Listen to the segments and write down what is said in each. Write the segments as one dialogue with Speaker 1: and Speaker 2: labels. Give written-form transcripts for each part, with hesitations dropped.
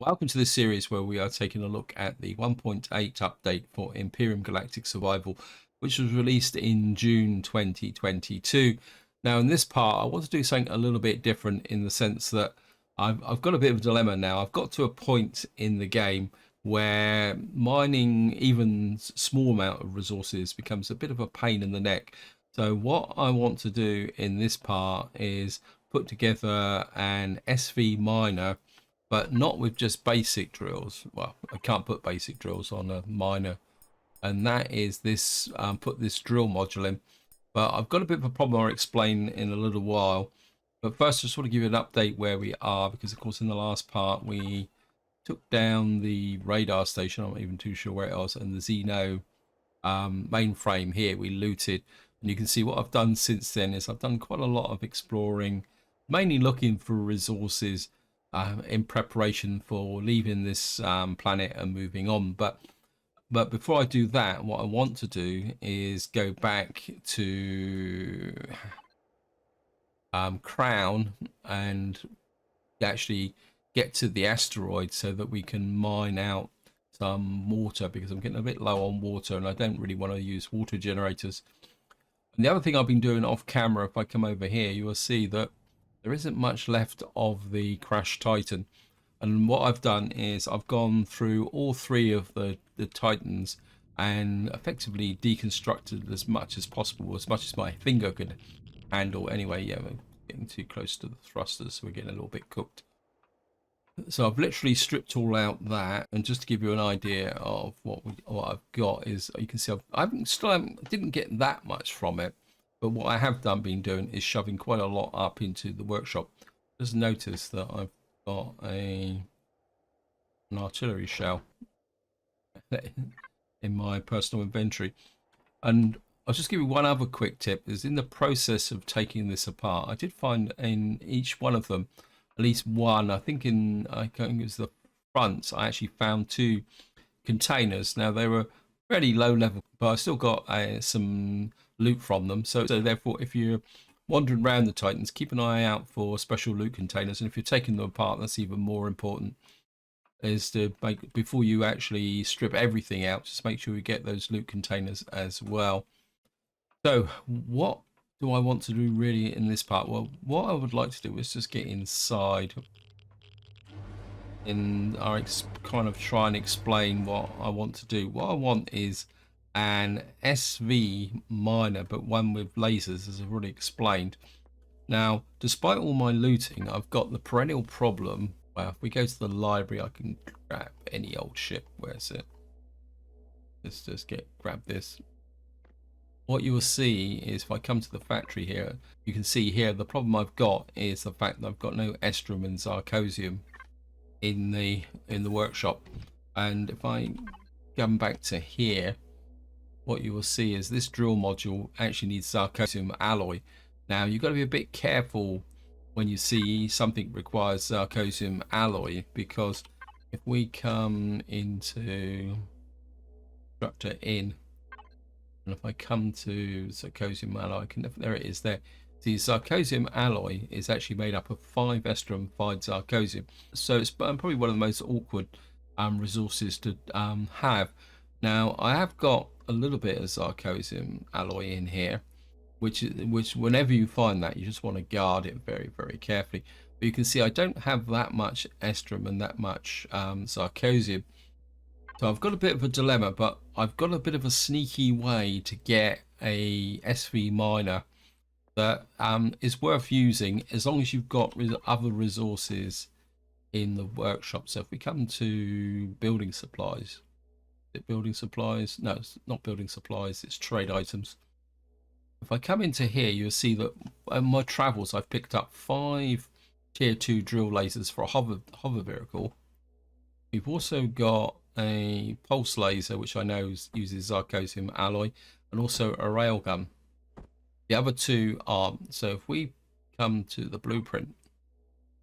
Speaker 1: Welcome to this series where we are taking a look at the 1.8 update for Empyrion Galactic Survival, which was released in June 2022. Now, in this part, I want to do something a little bit different in the sense that I've got a bit of a dilemma now. I've got to a point in the game where mining even small amount of resources becomes a bit of a pain in the neck. So what I want to do in this part is put together an SV miner, but not with just basic drills. Well, I can't put basic drills on a miner, and that is this put this drill module in. But I've got a bit of a problem I'll explain in a little while. But first, I just want to give you an update where we are, because of course in the last part we took down the radar station. I'm not even too sure where it was, and the Xeno mainframe here we looted. And you can see what I've done since then is I've done quite a lot of exploring, mainly looking for resources in preparation for leaving this planet and moving on. But before I do that, what I want to do is go back to Crown and actually get to the asteroid so that we can mine out some water, because I'm getting a bit low on water and I don't really want to use water generators. And the other thing I've been doing off camera, if I come over here, you will see that there isn't much left of the Crash Titan. And what I've done is I've gone through all three of the Titans and effectively deconstructed as much as possible, as much as my finger could handle. Anyway, yeah, we're getting too close to the thrusters, so we're getting a little bit cooked. So I've literally stripped all out that, and just to give you an idea of what I've got is, you can see I didn't get that much from it, but what I have been doing is shoving quite a lot up into the workshop. Just notice that I've got an artillery shell in my personal inventory. And I'll just give you one other quick tip, is in the process of taking this apart, I did find in each one of them at least one. I think it was the fronts, I actually found two containers. Now they were fairly low level, but I still got some loot from them. So therefore, if you're wandering around the Titans, keep an eye out for special loot containers. And if you're taking them apart, that's even more important, is to make, before you actually strip everything out, just make sure you get those loot containers as well. So what do I want to do really in this part? Well, what I would like to do is just get inside and I kind of try and explain what I want to do. What I want is an SV miner, but one with lasers, as I've already explained. Now, despite all my looting, I've got the perennial problem. Well, if we go to the library, I can grab any old ship. Where is it? Let's just grab this. What you will see is, if I come to the factory here, you can see here the problem I've got is the fact that I've got no estrum and zircosium in the workshop. And if I come back to here, what you will see is this drill module actually needs zircosium alloy. Now you've got to be a bit careful when you see something requires zircosium alloy, because if we come into constructor in, and if I come to zircosium alloy, there it is there. The zircosium alloy is actually made up of 5 estrum, 5 zircosium. So it's probably one of the most awkward resources to have. Now I have got a little bit of zircosium alloy in here, which whenever you find that, you just want to guard it very, very carefully. But you can see I don't have that much estrum and that much zircosium. So I've got a bit of a dilemma, but I've got a bit of a sneaky way to get a SV miner that is worth using, as long as you've got other resources in the workshop. So if we come to building supplies, is it building supplies? No, it's not building supplies, it's trade items. If I come into here, you'll see that in my travels I've picked up 5 tier 2 drill lasers for a hover vehicle. We've also got a pulse laser, which I know uses zircosium alloy, and also a railgun. The other two aren't. So if we come to the blueprint,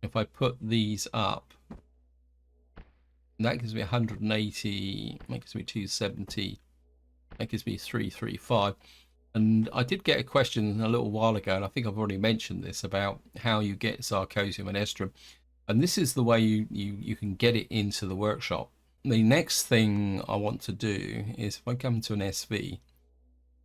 Speaker 1: if I put these up, that gives me 180, that gives me 270, that gives me 335. And I did get a question a little while ago, and I think I've already mentioned this, about how you get zircosium and estrum. And this is the way you can get it into the workshop. The next thing I want to do is if I come to an SV,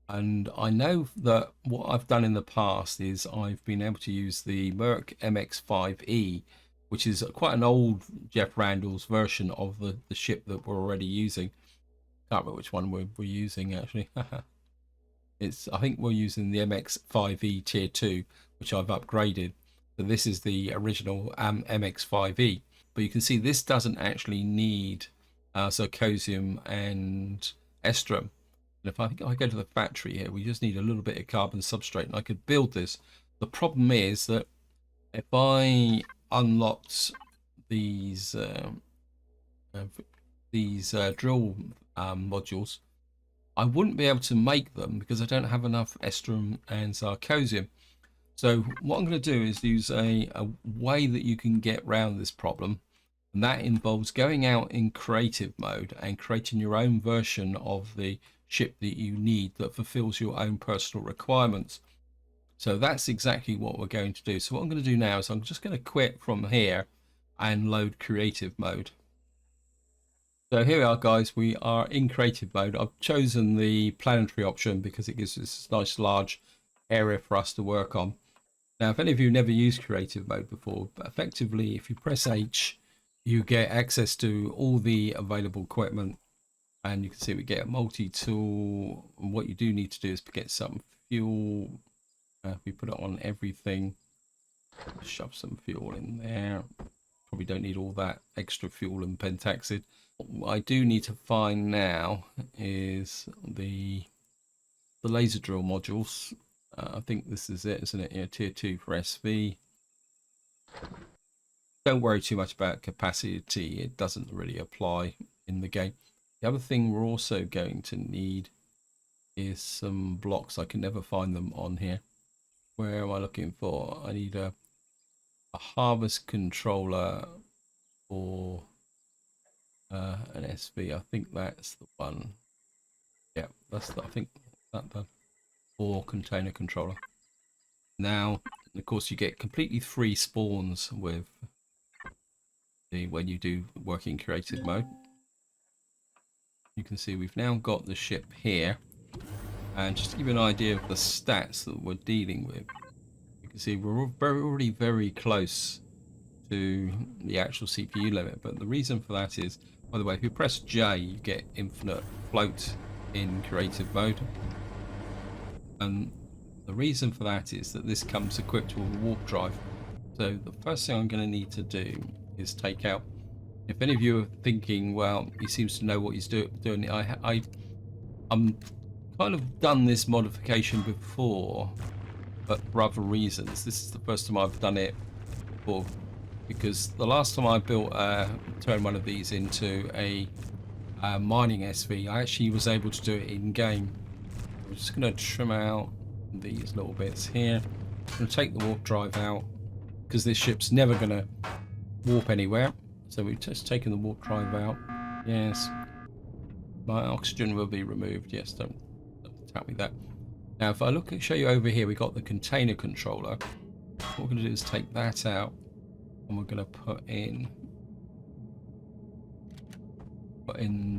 Speaker 1: and I know that what I've done in the past is I've been able to use the Merc MX-5E, which is quite an old Jeff Randall's version of the ship that we're already using. Can't remember which one we're using actually. I think we're using the MX-5E Tier 2, which I've upgraded. So this is the original MX-5E. But you can see this doesn't actually need zirconium and estrum. And if I think I go to the factory here, we just need a little bit of carbon substrate, and I could build this. The problem is that if I unlocked these drill modules, I wouldn't be able to make them because I don't have enough estrum and zirconium. So what I'm going to do is use a way that you can get around this problem, and that involves going out in creative mode and creating your own version of the ship that you need that fulfills your own personal requirements. So that's exactly what we're going to do. So what I'm going to do now is I'm just going to quit from here and load creative mode. So here we are, guys. We are in creative mode. I've chosen the planetary option because it gives us this nice large area for us to work on. Now, if any of you never used creative mode before, but effectively, if you press H, you get access to all the available equipment. And you can see we get a multi-tool. And what you do need to do is get some fuel. We put it on everything. Shove some fuel in there. Probably don't need all that extra fuel and pentaxid. What I do need to find now is the laser drill modules. I think this is it, isn't it? Yeah, tier 2 for SV. Don't worry too much about capacity. It doesn't really apply in the game. The other thing we're also going to need is some blocks. I can never find them on here. Where am I looking for? I need a harvest controller for an SV. I think that's the one. Yeah, I think that the or container controller. Now, of course, you get completely free spawns with when you do working creative mode. You can see we've now got the ship here, and just to give you an idea of the stats that we're dealing with, you can see we're already very close to the actual CPU limit. But the reason for that is, by the way, if you press J, you get infinite float in creative mode. And the reason for that is that this comes equipped with a warp drive. So the first thing I'm going to need to do is take out, if any of you are thinking, well, he seems to know what he's doing, I'm kind of done this modification before, but for other reasons. This is the first time I've done it before, because the last time I built turned one of these into a mining SV, I actually was able to do it in game. I'm just going to trim out these little bits here. I'm going to take the warp drive out because this ship's never going to warp anywhere. So we've just taken the warp drive out. Yes. My oxygen will be removed. Yes, don't tell me that. Now, if I show you over here, we got the container controller. What we're going to do is take that out, and we're going to put in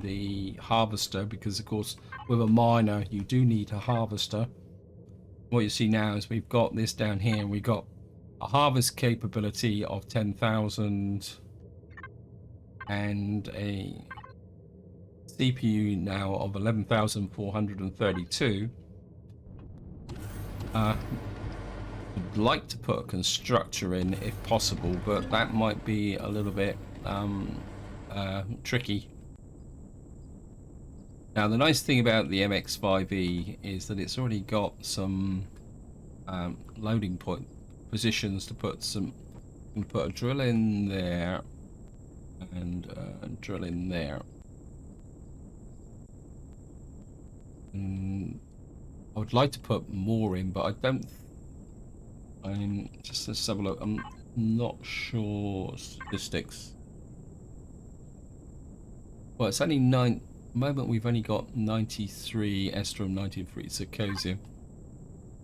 Speaker 1: the harvester, because of course with a miner you do need a harvester. What you see now is we've got this down here, and we've got a harvest capability of 10,000 and a CPU now of 11,432. I'd like to put a constructor in if possible, but that might be a little bit tricky. Now, the nice thing about the MX-5E is that it's already got some loading point positions to put some. You can put a drill in there and a drill in there. I would like to put more in, but I don't. Let's have a look. I'm not sure statistics. Well, it's only 9. At the moment we've only got 93 estrum, 93 zirconium.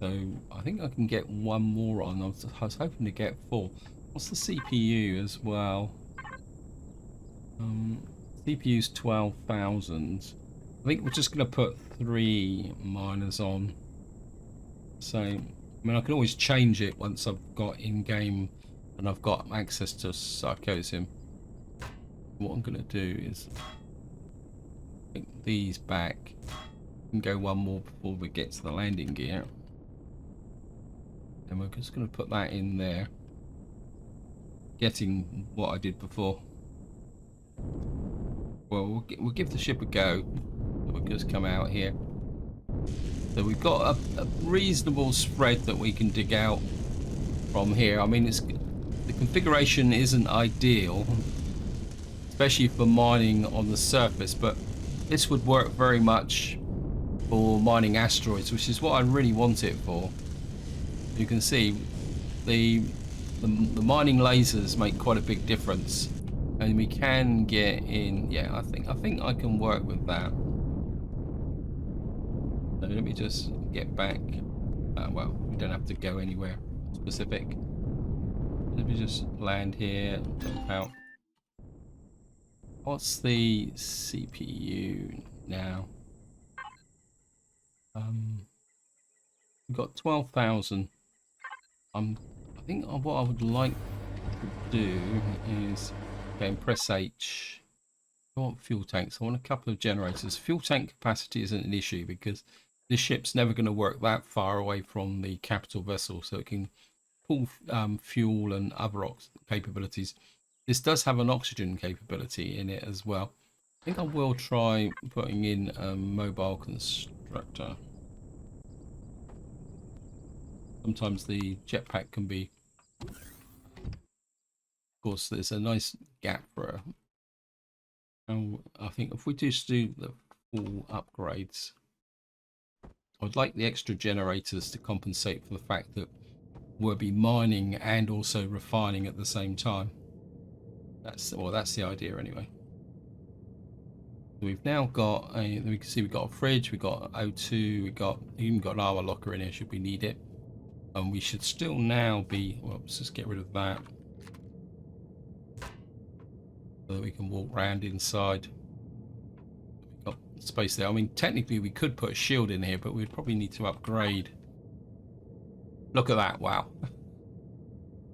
Speaker 1: So I think I can get one more on. I was hoping to get 4. What's the CPU as well? CPU's 12,000. I think we're just going to put 3 miners on. So, I mean, I can always change it once I've got in-game and I've got access to Sarcosium. What I'm going to do is take these back and go one more before we get to the landing gear. And we're just going to put that in there. Getting what I did before. Well, we'll give the ship a go. We'll just come out here. So we've got a reasonable spread that we can dig out from here. I mean, the configuration isn't ideal, especially for mining on the surface, but this would work very much for mining asteroids, which is what I really want it for. You can see the mining lasers make quite a big difference, and we can get in. Yeah, I think I can work with that. So let me just get back. Well, we don't have to go anywhere specific. Let me just land here, jump out. What's the CPU now? We've got 12,000. I think what I would like to do is press H. I want fuel tanks. I want a couple of generators. Fuel tank capacity isn't an issue because this ship's never going to work that far away from the capital vessel, so it can pull fuel and other capabilities. This does have an oxygen capability in it as well. I think I will try putting in a mobile constructor. Sometimes the jetpack can be, of course, there's a nice gap for I think if we just do the full upgrades, I'd like the extra generators to compensate for the fact that we'll be mining and also refining at the same time. That's the idea anyway. We've now got we can see we've got a fridge, we've got O2, we've even got an armor locker in here should we need it. And we should still now be, well, let's just get rid of that so that we can walk around inside. We've got space there. I mean, technically we could put a shield in here, but we'd probably need to upgrade. Look at that, wow.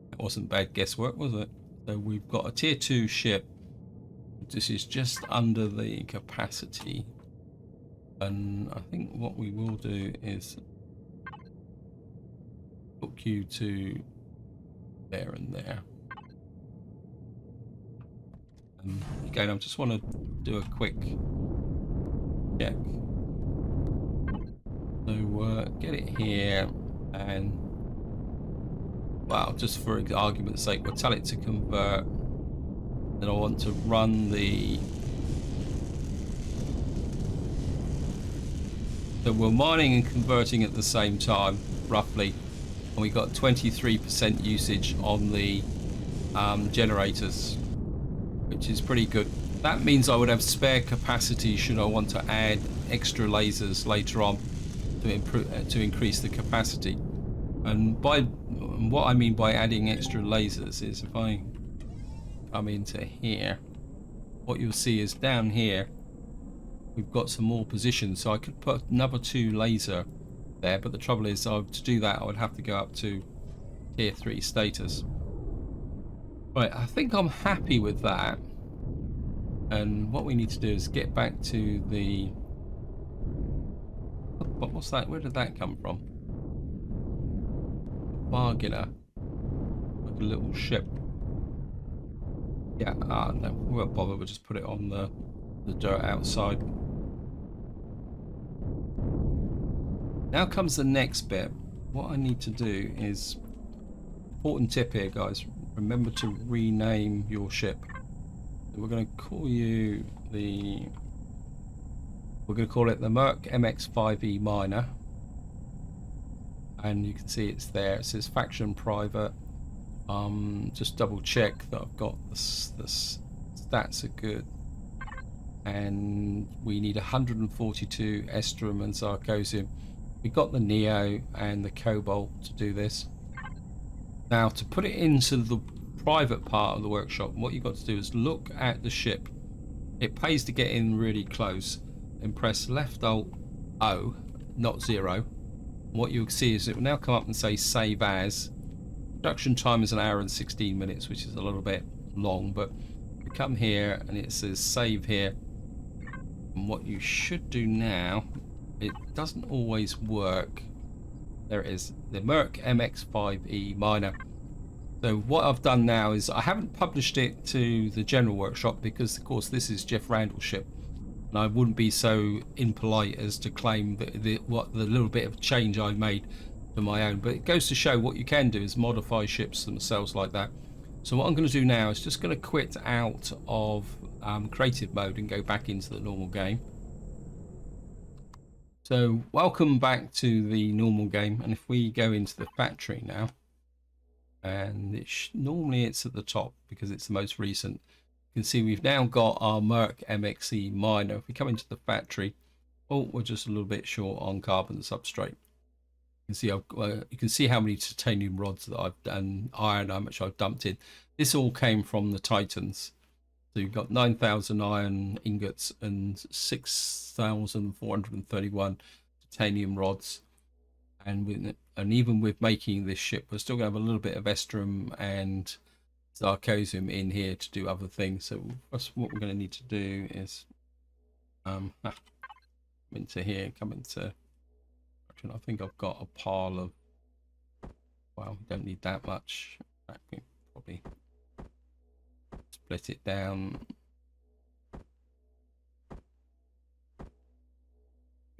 Speaker 1: That wasn't bad guesswork, was it? So we've got a tier 2 ship. This is just under the capacity. And I think what we will do is hook you to there and there. And again, I just want to do a quick check. So get it here, and well, just for argument's sake, we'll tell it to convert. Then I want to run the. So we're mining and converting at the same time, roughly, and we got 23% usage on the generators, which is pretty good. That means I would have spare capacity should I want to add extra lasers later on to increase the capacity. And what I mean by adding extra lasers is if I come into here, what you'll see is down here we've got some more positions, so I could put another 2 laser there, but the trouble is to do that I would have to go up to tier 3 status. Right, I think I'm happy with that, and what we need to do is get back to the what's that? Where did that come from? Bargainer, like a little ship. Yeah, no, we won't bother, we'll just put it on the dirt outside. Now comes the next bit. What I need to do is, important tip here guys, remember to rename your ship. We're going to call you we're going to call it the Merc MX-5E Miner, and you can see it's there. It says faction private. Just double check that I've got the stats are good, and we need 142 Estrum and Sarcosium. We've got the Neo and the Cobalt to do this. Now to put it into private part of the workshop. What you've got to do is look at the ship. It pays to get in really close and press left alt O, not 0. What you'll see is it will now come up and say save as. Production time is 1 hour and 16 minutes, which is a little bit long, but you come here and it says save here. And what you should do now, it doesn't always work. There it is, the Merc MX5E miner. So what I've done now is I haven't published it to the general workshop because of course this is Jeff Randall's ship, and I wouldn't be so impolite as to claim that the little bit of change I made to my own. But it goes to show what you can do is modify ships themselves like that. So what I'm going to do now is just going to quit out of creative mode and go back into the normal game. So welcome back to the normal game, and if we go into the factory now, and normally it's at the top because it's the most recent. You can see we've now got our Merc MXE miner. If we come into the factory, oh, we're just a little bit short on carbon substrate. You can see how many titanium rods that I've done, iron, how much I've dumped in. This all came from the Titans. So you've got 9,000 iron ingots and 6,431 titanium rods. And even with making this ship, we're still going to have a little bit of estrum and sarcosium in here to do other things. So that's what we're going to need to do is come into here, come into. I think I've got a pile of. Well, we don't need that much. We probably split it down.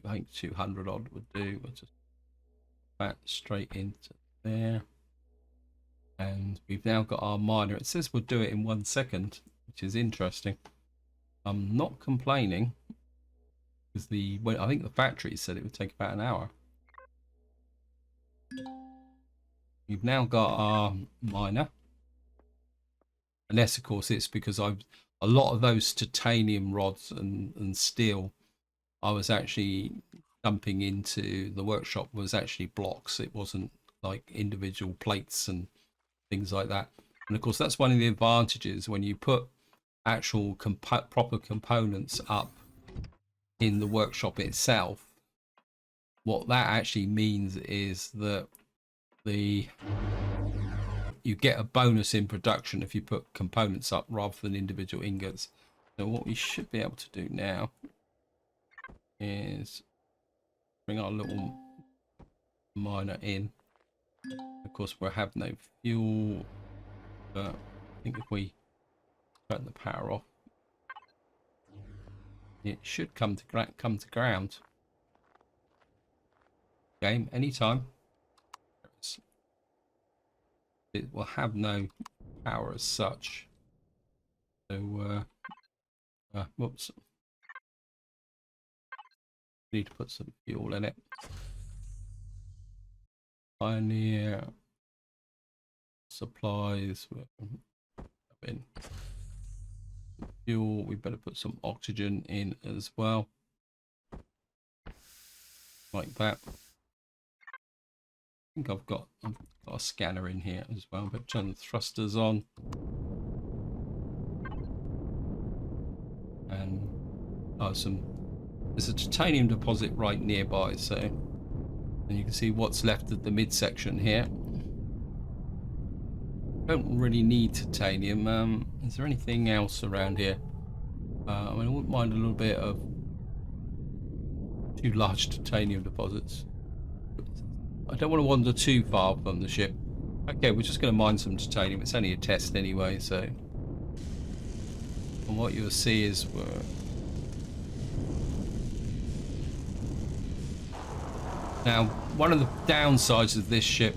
Speaker 1: I think 200 odd would do. We'll just that straight into there, and we've now got our miner. It says we'll do it in 1 second, which is interesting. I'm not complaining because I think the factory said it would take about an hour. We've now got our miner, unless of course it's because a lot of those titanium rods and steel I was actually dumping into the workshop was actually blocks. It wasn't like individual plates and things like that. And of course that's one of the advantages when you put actual proper components up in the workshop itself. What that actually means is that you get a bonus in production if you put components up rather than individual ingots. So what we should be able to do now is bring our little miner in. Of course we'll have no fuel, but I think if we turn the power off, it should come to ground. Game anytime. It will have no power as such. So whoops. Need to put some fuel in it. Pioneer supplies in fuel. We better put some oxygen in as well, like that. I think I've got a scanner in here as well, but turn the thrusters on. And there's a titanium deposit right nearby, so and you can see what's left of the midsection here. Don't really need titanium. Is there anything else around here? I mean, I wouldn't mind a little bit of 2 large titanium deposits. I don't want to wander too far from the ship. Okay, we're just going to mine some titanium. It's only a test anyway, so. And what you'll see is now, one of the downsides of this ship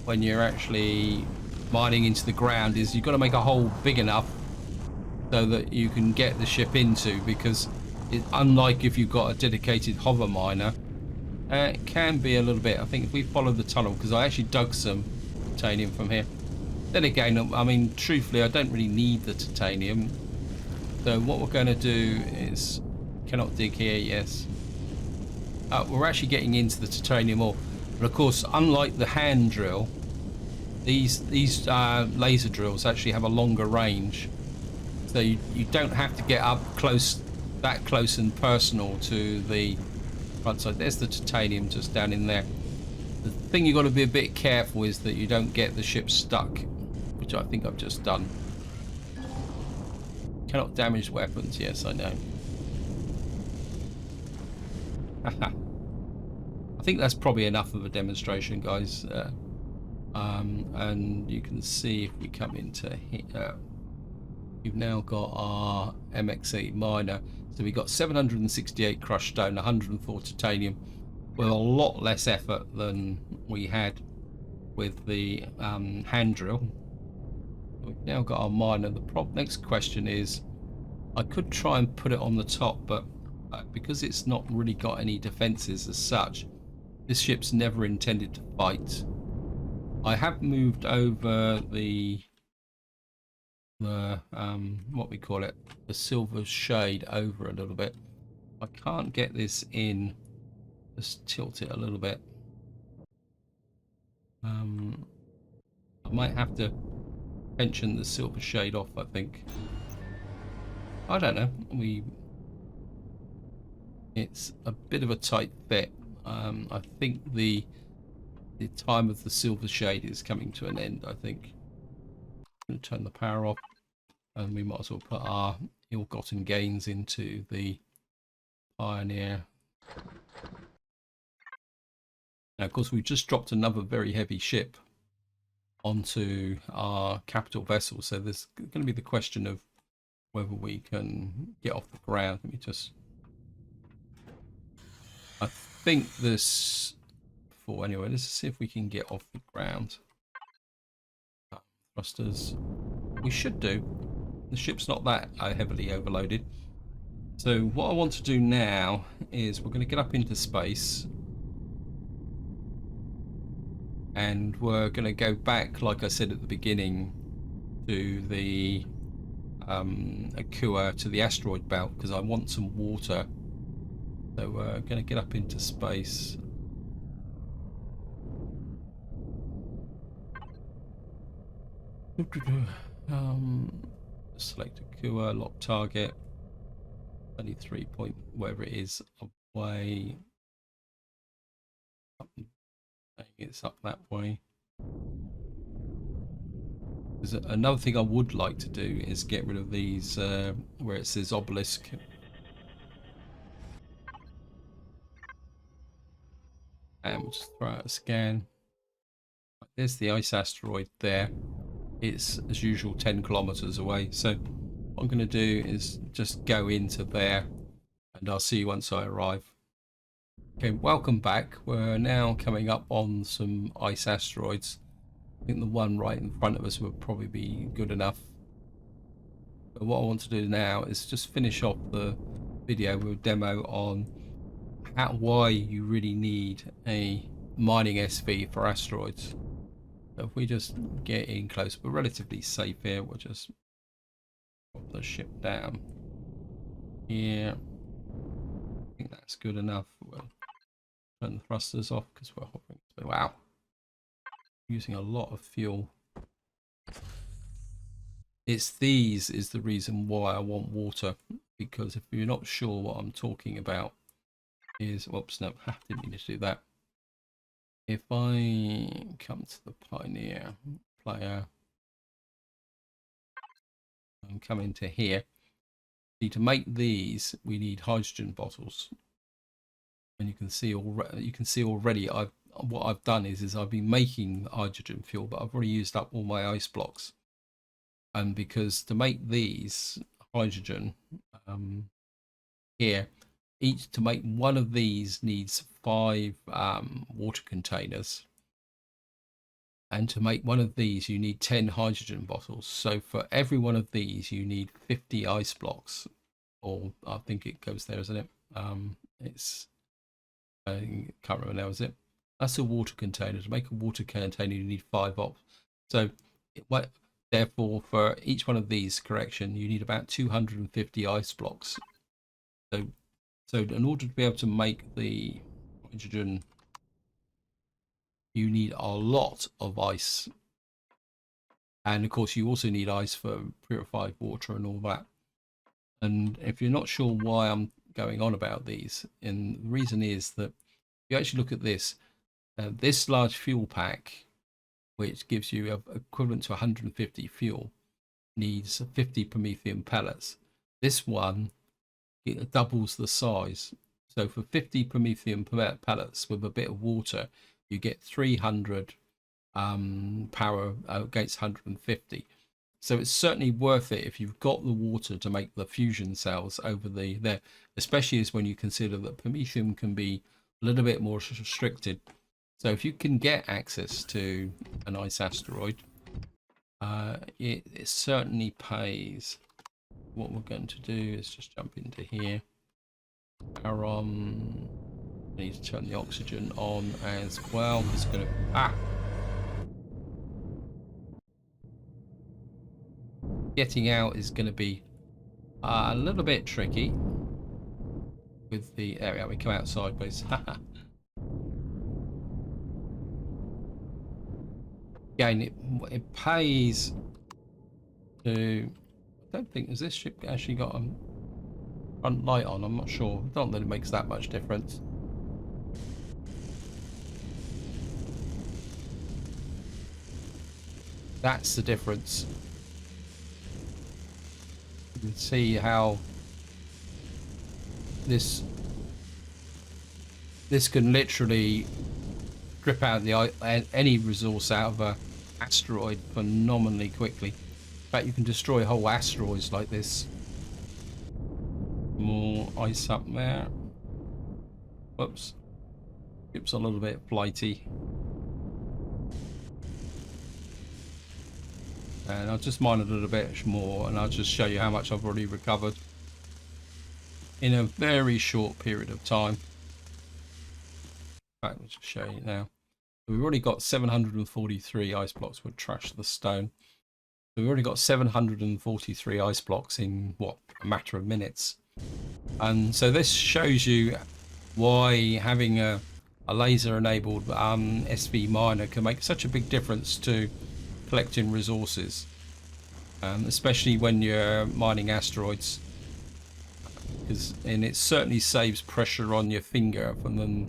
Speaker 1: when you're actually mining into the ground is you've got to make a hole big enough so that you can get the ship into, because unlike if you've got a dedicated hover miner, it can be a little bit. I think if we follow the tunnel, because I actually dug some titanium from here. Then again, I mean, truthfully, I don't really need the titanium. So what we're going to do is, cannot dig here, yes. We're actually getting into the titanium ore. But of course, unlike the hand drill, these laser drills actually have a longer range, so you don't have to get up close, that close and personal to the front side. There's the titanium just down in there. The thing you've got to be a bit careful is that you don't get the ship stuck, which I think I've just done. Cannot damage weapons. Yes, I know. I think that's probably enough of a demonstration, guys. And you can see if we come into here, we've now got our MXE miner. So we got 768 crushed stone, 104 titanium, with a lot less effort than we had with the hand drill. We've now got our miner. The next question is, I could try and put it on the top, but because it's not really got any defenses as such, this ship's never intended to fight. I have moved over the what we call it, the silver shade over a little bit. I can't get this in. Just tilt it a little bit. I might have to pension the silver shade off, I think. I don't know. It's a bit of a tight fit. I think the time of the silver shade is coming to an end, I think. I'm going to turn the power off, and we might as well put our ill-gotten gains into the Pioneer. Now, of course, we've just dropped another very heavy ship onto our capital vessel, so there's going to be the question of whether we can get off the ground. Let me just... I think this... Anyway, let's see if we can get off the ground. Thrusters. We should do. The ship's not that heavily overloaded. So what I want to do now is we're going to get up into space. And we're going to go back, like I said at the beginning, to the Akua, to the asteroid belt, because I want some water. So we're going to get up into space. Select Akua, lock target. 23 point, wherever it is, away. It's up that way. There's another thing I would like to do is get rid of these where it says obelisk. And we'll just throw out a scan. There's the ice asteroid there. It's, as usual, 10 kilometers away. So what I'm going to do is just go into there, and I'll see you once I arrive. Okay, welcome back. We're now coming up on some ice asteroids. I think the one right in front of us would probably be good enough. But what I want to do now is just finish off the video with a demo on why you really need a mining SV for asteroids. So if we just get in close, we're relatively safe here. We'll just drop the ship down. Yeah, I think that's good enough. We'll turn the thrusters off because we're hovering. Wow, using a lot of fuel. These is the reason why I want water, because if you're not sure what I'm talking about, is whoops, no, I didn't mean to do that. If I come to the Pioneer player and come into here, see, to make these we need hydrogen bottles, and you can see already what I've done is I've been making hydrogen fuel, but I've already used up all my ice blocks. And because to make these hydrogen here, to make one of these needs 5 water containers, and to make one of these you need 10 hydrogen bottles. So for every one of these you need 50 ice blocks, or I think it goes there, isn't it? It's I can't remember now, is it? That's a water container. To make a water container you need 5 of. So therefore for each one of these, correction, you need about 250 ice blocks. So in order to be able to make the hydrogen, you need a lot of ice. And of course, you also need ice for purified water and all that. And if you're not sure why I'm going on about these, and the reason is that if you actually look at this, this large fuel pack, which gives you equivalent to 150 fuel, needs 50 promethium pellets. This one, it doubles the size. So for 50 promethium pellets with a bit of water, you get 300 power against 150. So it's certainly worth it if you've got the water to make the fusion cells over there, especially as when you consider that promethium can be a little bit more restricted. So if you can get access to an ice asteroid, it certainly pays. What we're going to do is just jump into here. Power on. I need to turn the oxygen on as well. I'm just going to getting out is going to be a little bit tricky with the area. We come out sideways. Again, it pays to. I don't think has this ship actually got a front light on. I'm not sure. I don't think it makes that much difference. That's the difference. You can see how this can literally strip out any resource out of a asteroid phenomenally quickly. In fact, you can destroy whole asteroids like this. More ice up there. Whoops. Ship's a little bit flighty. And I'll just mine a little bit more and I'll just show you how much I've already recovered in a very short period of time. In fact, I'll just show you now. We've already got 743 ice blocks. We'll trash the stone. We've already got 743 ice blocks in, what, a matter of minutes. And so this shows you why having a laser-enabled SV miner can make such a big difference to collecting resources, especially when you're mining asteroids. And it certainly saves pressure on your finger from them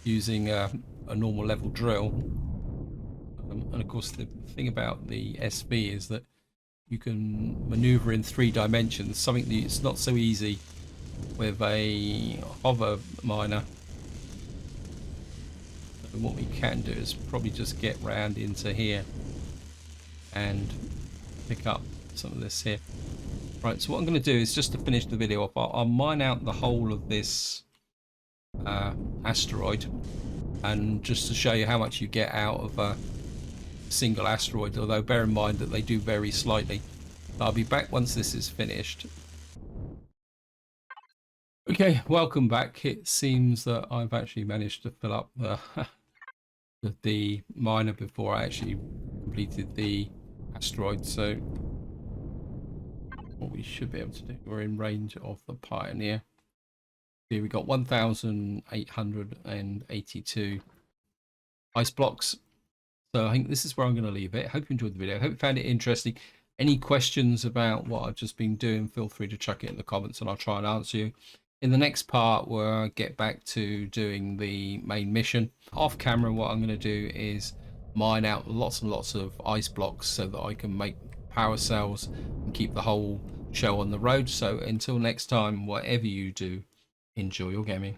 Speaker 1: using a normal level drill. And of course the thing about the SV is that you can maneuver in 3 dimensions, something that's not so easy with a hover miner. So what we can do is probably just get round into here and pick up some of this here. Right, so what I'm going to do is, just to finish the video off, I'll mine out the whole of this asteroid, and just to show you how much you get out of a single asteroid, although bear in mind that they do vary slightly. I'll be back once this is finished. Okay, welcome back. It seems that I've actually managed to fill up the miner before I actually completed the asteroid, so what we should be able to do, we're in range of the Pioneer. Here we got 1,882 ice blocks. So I think this is where I'm going to leave it. Hope you enjoyed the video. Hope you found it interesting. Any questions about what I've just been doing, feel free to chuck it in the comments and I'll try and answer you. In the next part, we'll get back to doing the main mission. Off camera, what I'm going to do is mine out lots and lots of ice blocks so that I can make power cells and keep the whole show on the road. So until next time, whatever you do, enjoy your gaming.